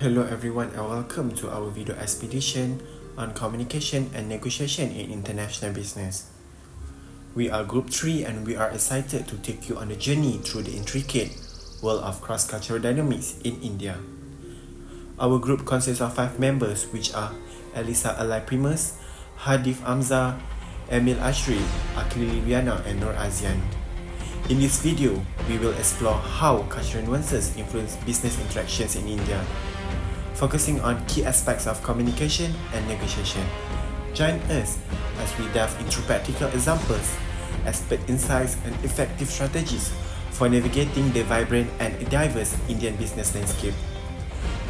Hello everyone and welcome to our video expedition on communication and negotiation in international business. We are Group 3 and we are excited to take you on a journey through the intricate world of cross-cultural dynamics in India. Our group consists of 5 members, which are Ellysa Primus, Hadif Amzar, Emil Ashriel, Aqlili Riana and Azian. In this video, we will explore how cultural nuances influence business interactions in India, focusing on key aspects of communication and negotiation. Join us as we delve into practical examples, expert insights and effective strategies for navigating the vibrant and diverse Indian business landscape.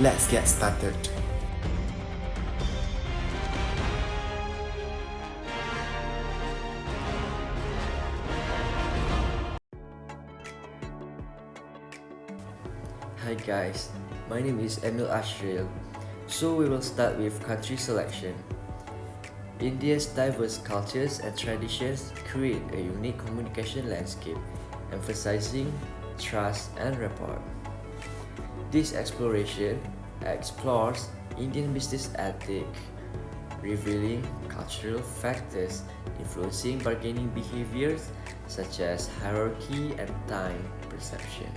Let's get started. Hi guys, my name is Emil Ashriel. So we will start with country selection. India's diverse cultures and traditions create a unique communication landscape, emphasizing trust and rapport. This exploration explores Indian business ethics, revealing cultural factors influencing bargaining behaviors such as hierarchy and time perception.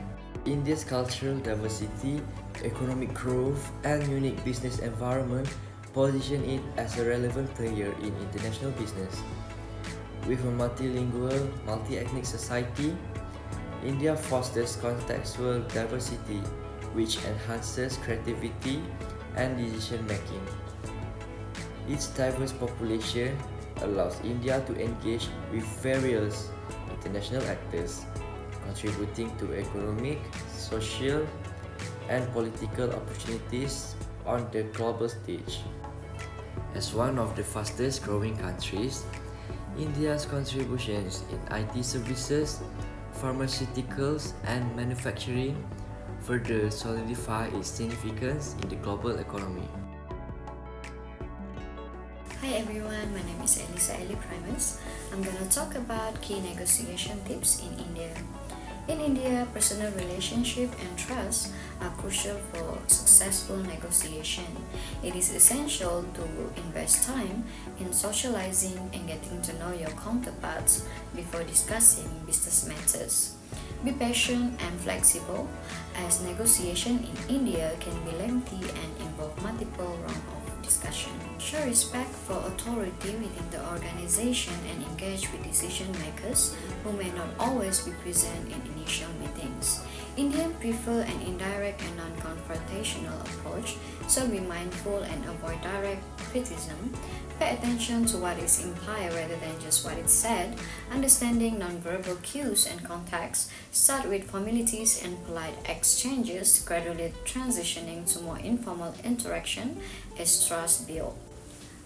India's cultural diversity, economic growth, and unique business environment position it as a relevant player in international business. With a multilingual, multi-ethnic society, India fosters contextual diversity, which enhances creativity and decision-making. Its diverse population allows India to engage with various international actors, contributing to economic, social, and political opportunities on the global stage. As one of the fastest growing countries, India's contributions in IT services, pharmaceuticals, and manufacturing further solidify its significance in the global economy. Hi everyone, my name is Ellysa Primus. I'm gonna talk about key negotiation tips in India. In India, personal relationship and trust are crucial for successful negotiation. It is essential to invest time in socializing and getting to know your counterparts before discussing business matters. Be patient and flexible, as negotiation in India can be lengthy and involve multiple rounds of discussion. Show respect for authority within the organization and engage with decision makers who may not always be present in initial meetings. Indians prefer an indirect and non-confrontational approach, so be mindful and avoid direct criticism. Pay attention to what is implied rather than just what is said. Understanding nonverbal cues and context. Start with formalities and polite exchanges, gradually transitioning to more informal interaction as trust builds.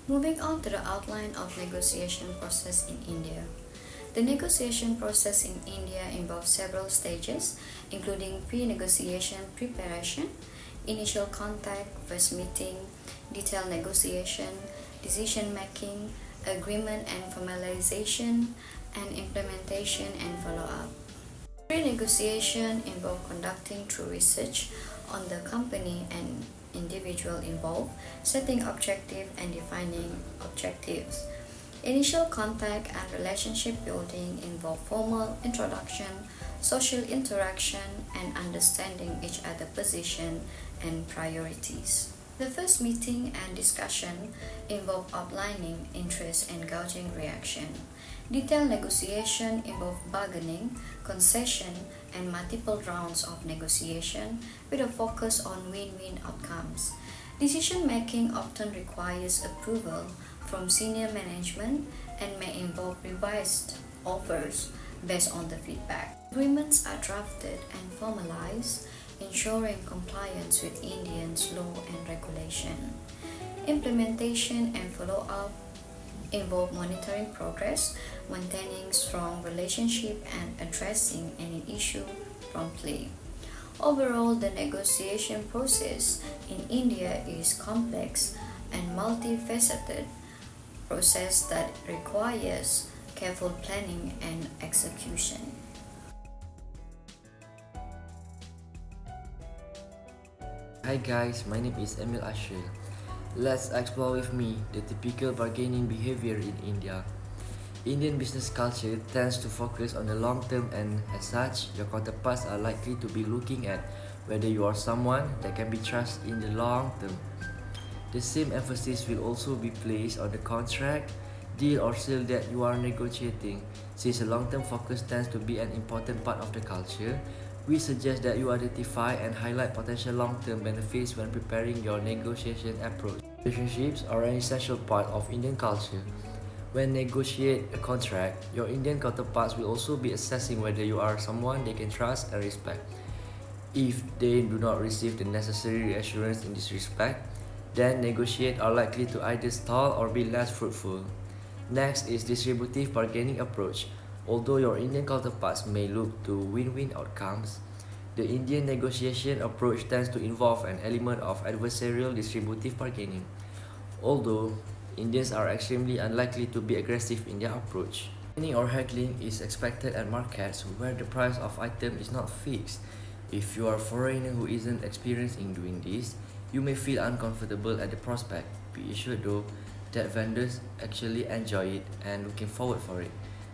Moving on to the outline of negotiation process in India. The negotiation process in India involves several stages, including pre-negotiation preparation, initial contact, first meeting, detailed negotiation, decision-making, agreement and formalization, and implementation and follow-up. Pre-negotiation involves conducting thorough research on the company and individual involved, setting objectives and defining objectives. Initial contact and relationship building involve formal introduction, social interaction, and understanding each other's position and priorities. The first meeting and discussion involve outlining interest and gauging reaction. Detailed negotiation involve bargaining, concession, and multiple rounds of negotiation with a focus on win-win outcomes. Decision-making often requires approval from senior management and may involve revised offers based on the feedback. Agreements are drafted and formalized, ensuring compliance with Indian's law and regulation. Implementation and follow-up involve monitoring progress, maintaining strong relationship, and addressing any issue promptly. Overall, the negotiation process in India is complex and multifaceted process that requires careful planning and execution. Hi guys, my name is Emil Ashriel. Let's explore with me the typical bargaining behavior in India. Indian business culture tends to focus on the long term, and as such, your counterparts are likely to be looking at whether you are someone that can be trusted in the long term. The same emphasis will also be placed on the contract, deal or sale that you are negotiating. Since a long-term focus tends to be an important part of the culture, we suggest that you identify and highlight potential long-term benefits when preparing your negotiation approach. Relationships are an essential part of Indian culture. When negotiate a contract, your Indian counterparts will also be assessing whether you are someone they can trust and respect. If they do not receive the necessary reassurance in this respect, then negotiations are likely to either stall or be less fruitful. Next is distributive bargaining approach. Although your Indian counterparts may look to win-win outcomes, the Indian negotiation approach tends to involve an element of adversarial distributive bargaining. Although Indians are extremely unlikely to be aggressive in their approach, bargaining or haggling is expected at markets where the price of item is not fixed. If you are a foreigner who isn't experienced in doing this, you may feel uncomfortable at the prospect. Be assured though that vendors actually enjoy it and looking forward for it.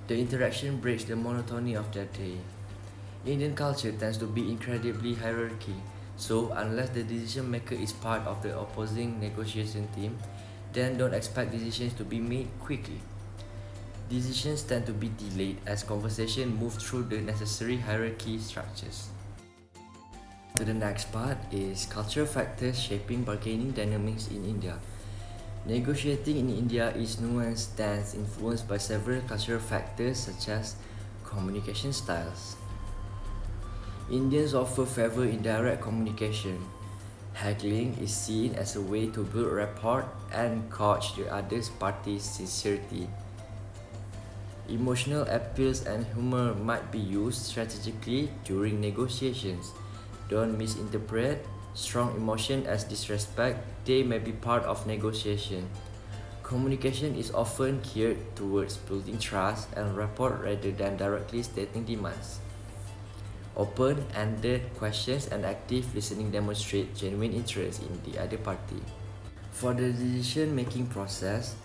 The interaction breaks the monotony of their day. Indian culture tends to be incredibly hierarchy, so unless the decision maker is part of the opposing negotiation team, then don't expect decisions to be made quickly. Decisions tend to be delayed as conversation move through the necessary hierarchy structures. To the next part is cultural factors shaping bargaining dynamics in India. Negotiating in India is nuanced and influenced by several cultural factors such as communication styles. Indians often favor indirect communication. Haggling is seen as a way to build rapport and gauge the other party's sincerity. Emotional appeals and humor might be used strategically during negotiations. Don't misinterpret strong emotion as disrespect, they may be part of negotiation. Communication is often geared towards building trust and rapport rather than directly stating demands. Open-ended questions and active listening demonstrate genuine interest in the other party. For the decision-making process,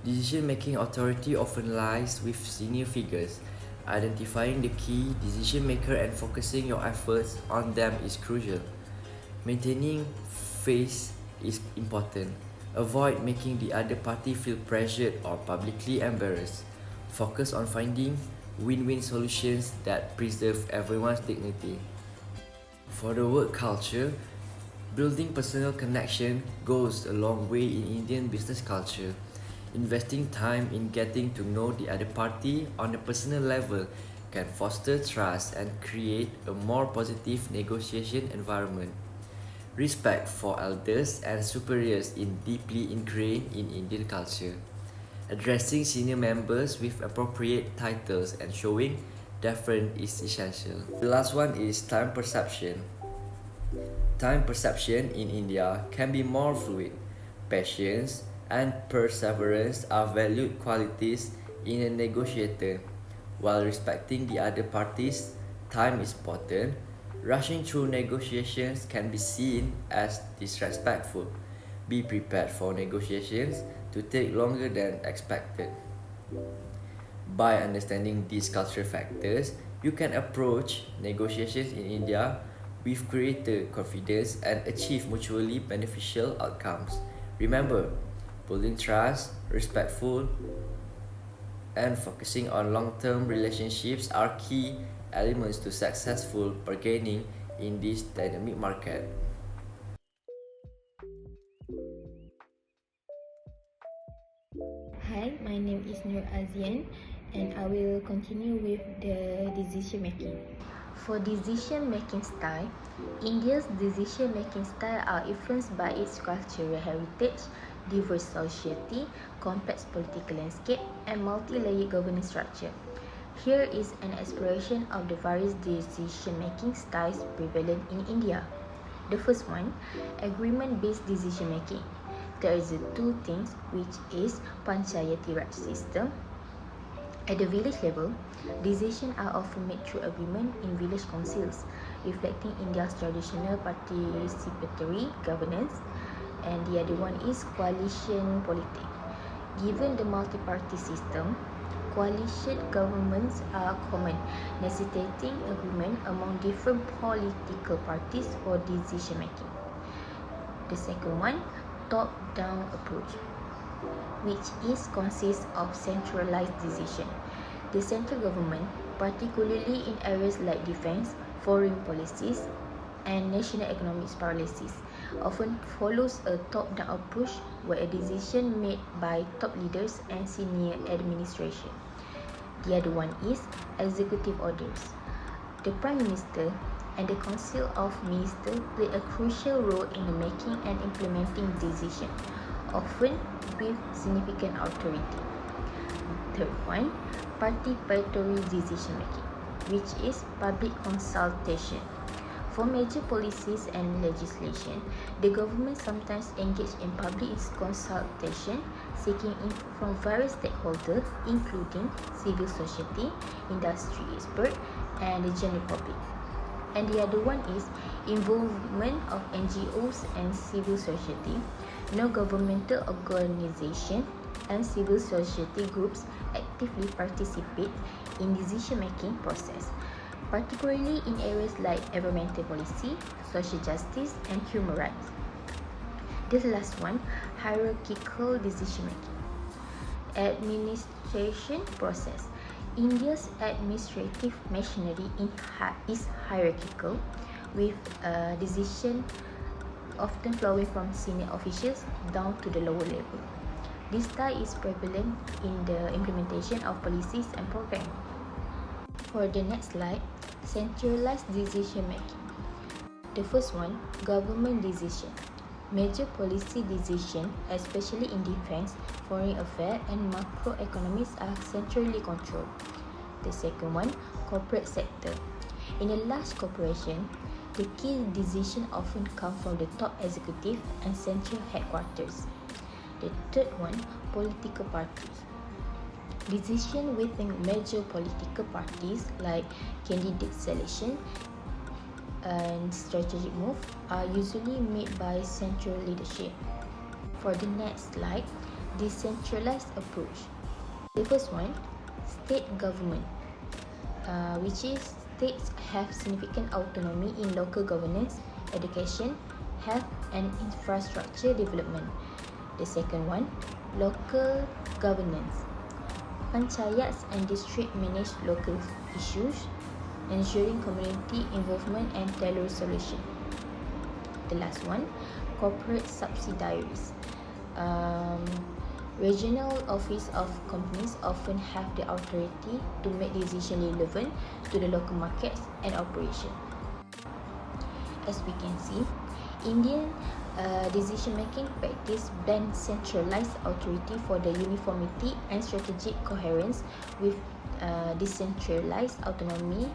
decision-making authority often lies with senior figures. Identifying the key decision maker and focusing your efforts on them is crucial. Maintaining faith is important. Avoid making the other party feel pressured or publicly embarrassed. Focus on finding win-win solutions that preserve everyone's dignity. For the work culture, building personal connection goes a long way in Indian business culture. Investing time in getting to know the other party on a personal level can foster trust and create a more positive negotiation environment. Respect for elders and superiors is deeply ingrained in Indian culture. Addressing senior members with appropriate titles and showing deference is essential. The last one is time perception. Time perception in India can be more fluid. Patience and perseverance are valued qualities in a negotiator. While respecting the other party's time is important, rushing through negotiations can be seen as disrespectful. Be prepared for negotiations to take longer than expected. By understanding these cultural factors, you can approach negotiations in India with greater confidence and achieve mutually beneficial outcomes. Remember, building trust, respectful, and focusing on long-term relationships are key elements to successful bargaining in this dynamic market. Hi, my name is Azian and I will continue with the decision making. For decision making style, India's decision making style are influenced by its cultural heritage, diverse society, complex political landscape, and multi-layered governance structure. Here is an exploration of the various decision making styles prevalent in India. The first one, agreement-based decision making. There is two things, which is Panchayati Raj system At the village level, decisions are often made through agreement in village councils, reflecting India's traditional participatory governance, and the other one is coalition politics. Given the multi-party system, coalition governments are common, necessitating agreement among different political parties for decision making. The second one, top-down approach, which consists of centralized decision. The central government, particularly in areas like defense, foreign policies, and national economic policies, often follows a top-down approach where a decision made by top leaders and senior administration. The other one is executive orders. The Prime Minister and the Council of Ministers play a crucial role in the making and implementing decisions, often with significant authority. Third one, participatory decision making, which is public consultation. For major policies and legislation, the government sometimes engages in public consultation, seeking input from various stakeholders, including civil society, industry experts, and the general public. And the other one is involvement of NGOs and civil society. No governmental organization and civil society groups actively participate in decision-making process, particularly in areas like environmental policy, social justice, and human rights. This last one, hierarchical decision-making. Administration process. India's administrative machinery is hierarchical, with decision often flowing from senior officials down to the lower level. This style is prevalent in the implementation of policies and programs. For the next slide, centralized decision making. The first one, government decision. Major policy decisions, especially in defense, foreign affairs, and macroeconomics, are centrally controlled. The second one, corporate sector. In a large corporation, the key decisions often come from the top executive and central headquarters. The third one, political parties. Decisions within major political parties like candidate selection and strategic move are usually made by central leadership. For the next slide, decentralized approach. The first one, state government, which is states have significant autonomy in local governance, education, health, and infrastructure development. The second one, local governance. Panchayats and districts manage local issues, ensuring community involvement and tailored solution. The last one, corporate subsidiaries. Regional office of companies often have the authority to make decisions relevant to the local markets and operation. As we can see, Indian decision-making practice blends centralized authority for the uniformity and strategic coherence with decentralized autonomy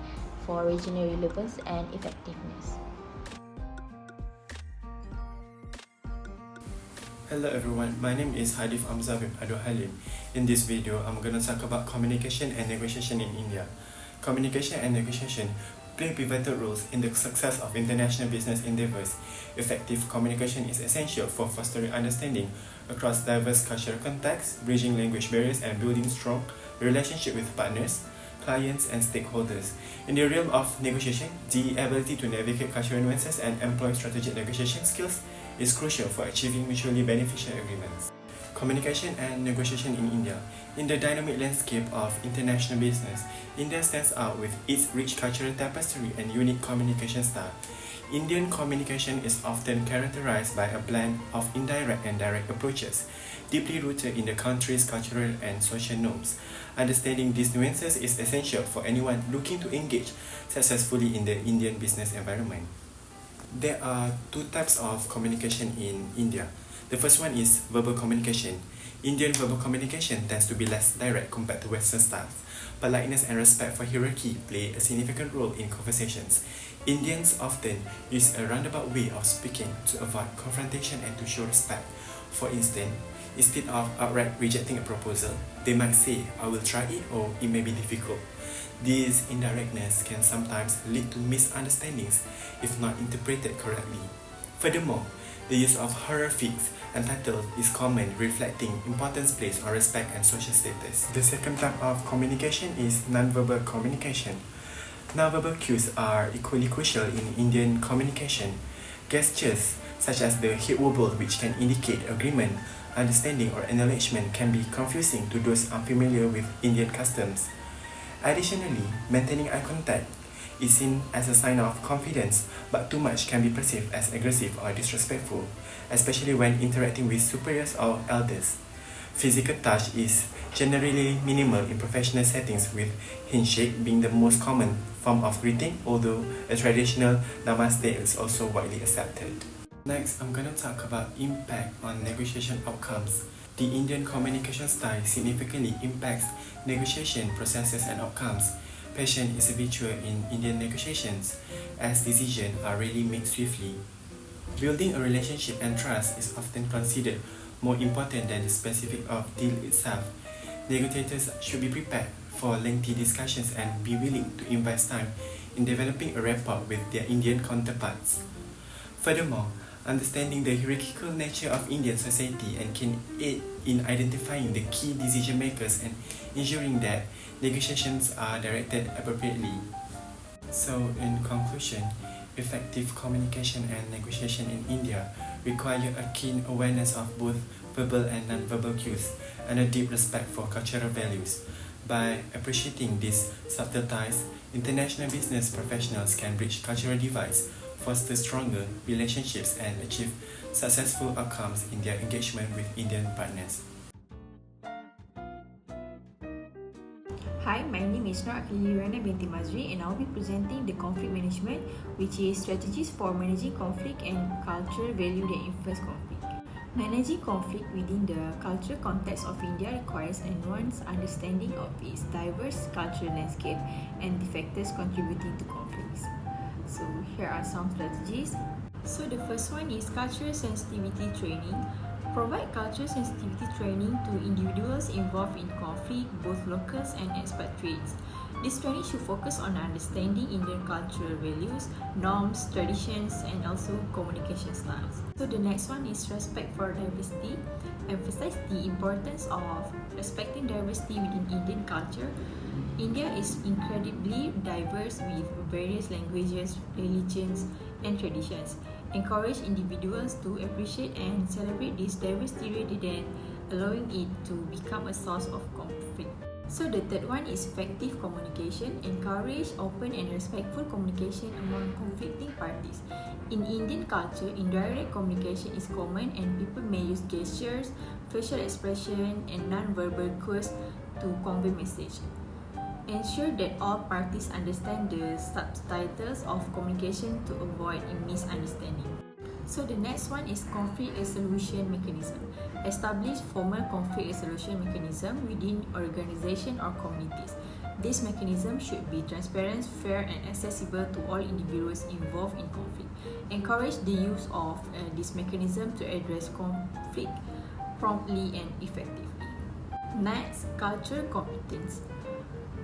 for regional relevance and effectiveness. Hello everyone, my name is Hadif Amzar with Halim. In this video, I'm going to talk about communication and negotiation in India. Communication and negotiation play pivotal roles in the success of international business endeavors. Effective communication is essential for fostering understanding across diverse cultural contexts, bridging language barriers, and building strong relationships with partners, clients, and stakeholders. In the realm of negotiation, the ability to navigate cultural nuances and employ strategic negotiation skills is crucial for achieving mutually beneficial agreements. Communication and negotiation in India. In the dynamic landscape of international business, India stands out with its rich cultural tapestry and unique communication style. Indian communication is often characterized by a blend of indirect and direct approaches, deeply rooted in the country's cultural and social norms. Understanding these nuances is essential for anyone looking to engage successfully in the Indian business environment. There are two types of communication in India. The first one is verbal communication. Indian verbal communication tends to be less direct compared to Western styles. Politeness and respect for hierarchy play a significant role in conversations. Indians often use a roundabout way of speaking to avoid confrontation and to show respect. For instance, Instead of outright rejecting a proposal, they might say, I will try it or it may be difficult. This indirectness can sometimes lead to misunderstandings if not interpreted correctly. Furthermore, the use of honorifics and titles is common, reflecting importance placed on respect and social status. The second type of communication is nonverbal communication. Nonverbal cues are equally crucial in Indian communication. Gestures, such as the head wobble, which can indicate agreement, understanding, or acknowledgement, can be confusing to those unfamiliar with Indian customs. Additionally, maintaining eye contact is seen as a sign of confidence, but too much can be perceived as aggressive or disrespectful, especially when interacting with superiors or elders. Physical touch is generally minimal in professional settings, with handshake being the most common form of greeting, although a traditional namaste is also widely accepted. Next, I'm gonna talk about impact on negotiation outcomes. The Indian communication style significantly impacts negotiation processes and outcomes. Patience is a virtue in Indian negotiations, as decisions are rarely made swiftly. Building a relationship and trust is often considered more important than the specific of deal itself. Negotiators should be prepared for lengthy discussions and be willing to invest time in developing a rapport with their Indian counterparts. Furthermore, understanding the hierarchical nature of Indian society and can aid in identifying the key decision makers and ensuring that negotiations are directed appropriately. So, in conclusion, effective communication and negotiation in India require a keen awareness of both verbal and non-verbal cues and a deep respect for cultural values. By appreciating these subtle ties, international business professionals can bridge cultural divides, foster stronger relationships, and achieve successful outcomes in their engagement with Indian partners. Hi, my name is Aqlili Riana Binti Mazri, and I'll be presenting the conflict management, which is strategies for managing conflict and cultural value that influence conflict. Managing conflict within the cultural context of India requires a nuanced understanding of its diverse cultural landscape and the factors contributing to conflicts. So here are some strategies. So the first one is cultural sensitivity training. Provide cultural sensitivity training to individuals involved in conflict, both locals and expatriates. This training should focus on understanding Indian cultural values, norms, traditions, and also communication styles. So the next one is respect for diversity. Emphasize the importance of respecting diversity within Indian culture. India is incredibly diverse with various languages, religions, and traditions. Encourage individuals to appreciate and celebrate this diversity rather than allowing it to become a source of conflict. So the third one is effective communication. Encourage open and respectful communication among conflicting parties. In Indian culture, indirect communication is common and people may use gestures, facial expression, and non-verbal cues to convey message. Ensure that all parties understand the subtitles of communication to avoid a misunderstanding. So the next one is conflict resolution mechanism. Establish formal conflict resolution mechanism within organization or communities. This mechanism should be transparent, fair, and accessible to all individuals involved in conflict. Encourage the use of this mechanism to address conflict promptly and effectively. Next, cultural competence.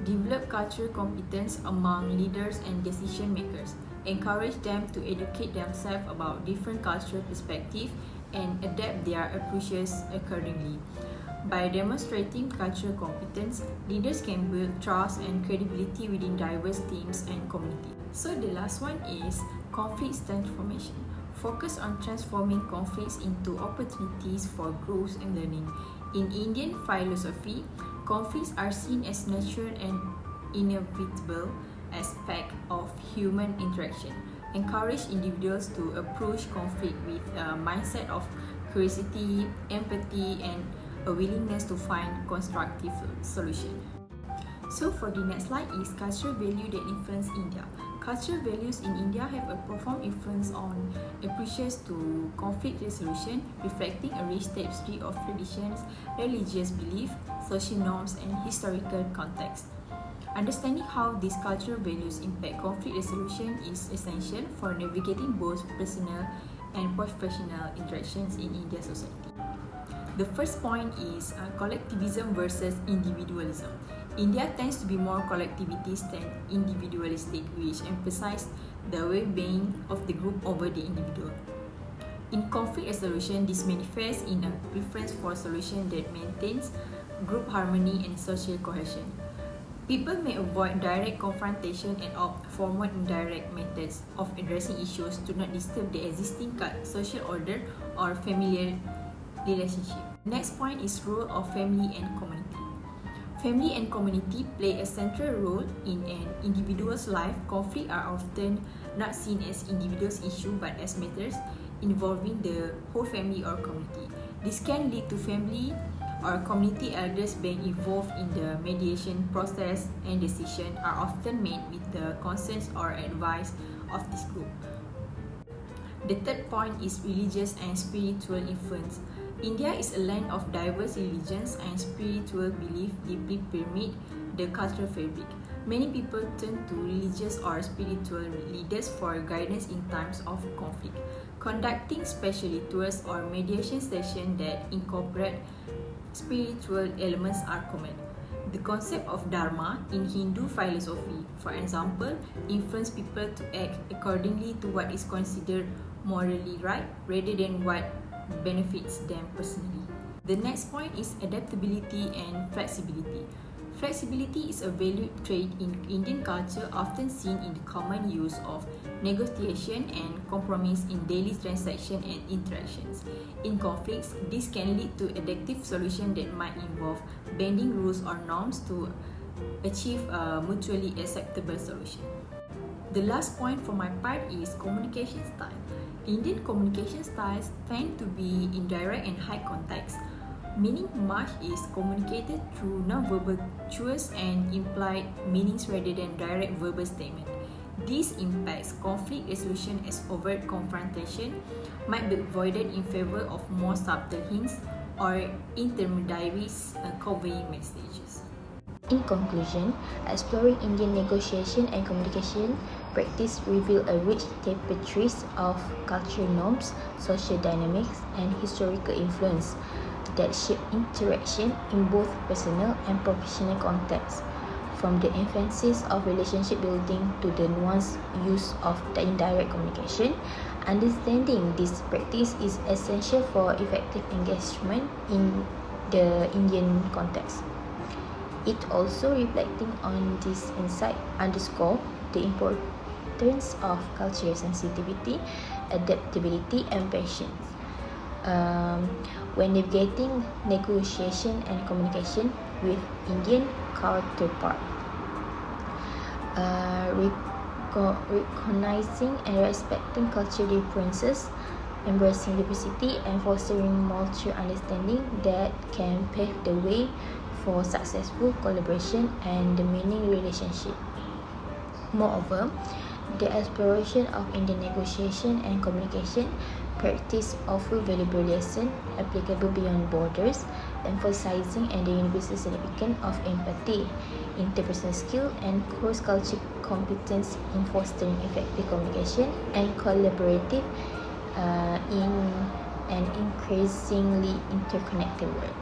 Develop cultural competence among leaders and decision makers. Encourage them to educate themselves about different cultural perspectives and adapt their approaches accordingly. By demonstrating cultural competence, leaders can build trust and credibility within diverse teams and communities. So the last one is conflict transformation. Focus on transforming conflicts into opportunities for growth and learning. In Indian philosophy, conflicts are seen as natural and inevitable aspect of human interaction. Encourage individuals to approach conflict with a mindset of curiosity, empathy, and a willingness to find constructive solution. So for the next slide is cultural value that influence India. Cultural values in India have a profound influence on approaches to conflict resolution, reflecting a rich tapestry of traditions, religious beliefs, social norms, and historical context. Understanding how these cultural values impact conflict resolution is essential for navigating both personal and professional interactions in Indian society. The first point is collectivism versus individualism. India tends to be more collectivist than individualistic, which emphasizes the well-being of the group over the individual. In conflict resolution, this manifests in a preference for a solution that maintains group harmony and social cohesion. People may avoid direct confrontation and opt for more indirect methods of addressing issues to not disturb the existing social order or familiar relationship. Next point is role of family and community. Family and community play a central role in an individual's life. Conflicts are often not seen as individuals' issues but as matters involving the whole family or community. This can lead to family or community elders being involved in the mediation process, and decisions are often made with the consent or advice of this group. The third point is religious and spiritual influence. India is a land of diverse religions, and spiritual belief deeply permeate the cultural fabric. Many people turn to religious or spiritual leaders for guidance in times of conflict. Conducting special tours or mediation sessions that incorporate spiritual elements are common. The concept of dharma in Hindu philosophy, for example, influences people to act accordingly to what is considered morally right rather than what benefits them personally. The next point is adaptability and flexibility. Flexibility is a valued trait in Indian culture, often seen in the common use of negotiation and compromise in daily transactions and interactions. In conflicts, this can lead to adaptive solutions that might involve bending rules or norms to achieve a mutually acceptable solution. The last point for my part is communication style. Indian communication styles tend to be indirect and high context, meaning much is communicated through non-verbal cues and implied meanings rather than direct verbal statement. This impacts conflict resolution as overt confrontation might be avoided in favor of more subtle hints or intermediaries conveying messages. In conclusion, exploring Indian negotiation and communication practice reveal a rich tapestry of cultural norms, social dynamics, and historical influence that shape interaction in both personal and professional contexts. From the emphasis of relationship building to the nuanced use of the indirect communication, understanding this practice is essential for effective engagement in the Indian context. It also reflecting on this insight underscore the importance of cultural sensitivity, adaptability, and patience. When navigating negotiation and communication with Indian counterpart. Recognizing and respecting cultural differences, embracing diversity, and fostering mutual understanding that can pave the way for successful collaboration and the meaning relationship. Moreover, the exploration of Indian negotiation and communication practice offer valuable lessons applicable beyond borders, emphasizing the universal significance of empathy, interpersonal skill, and cross-cultural competence in fostering effective communication and collaborative in an increasingly interconnected world.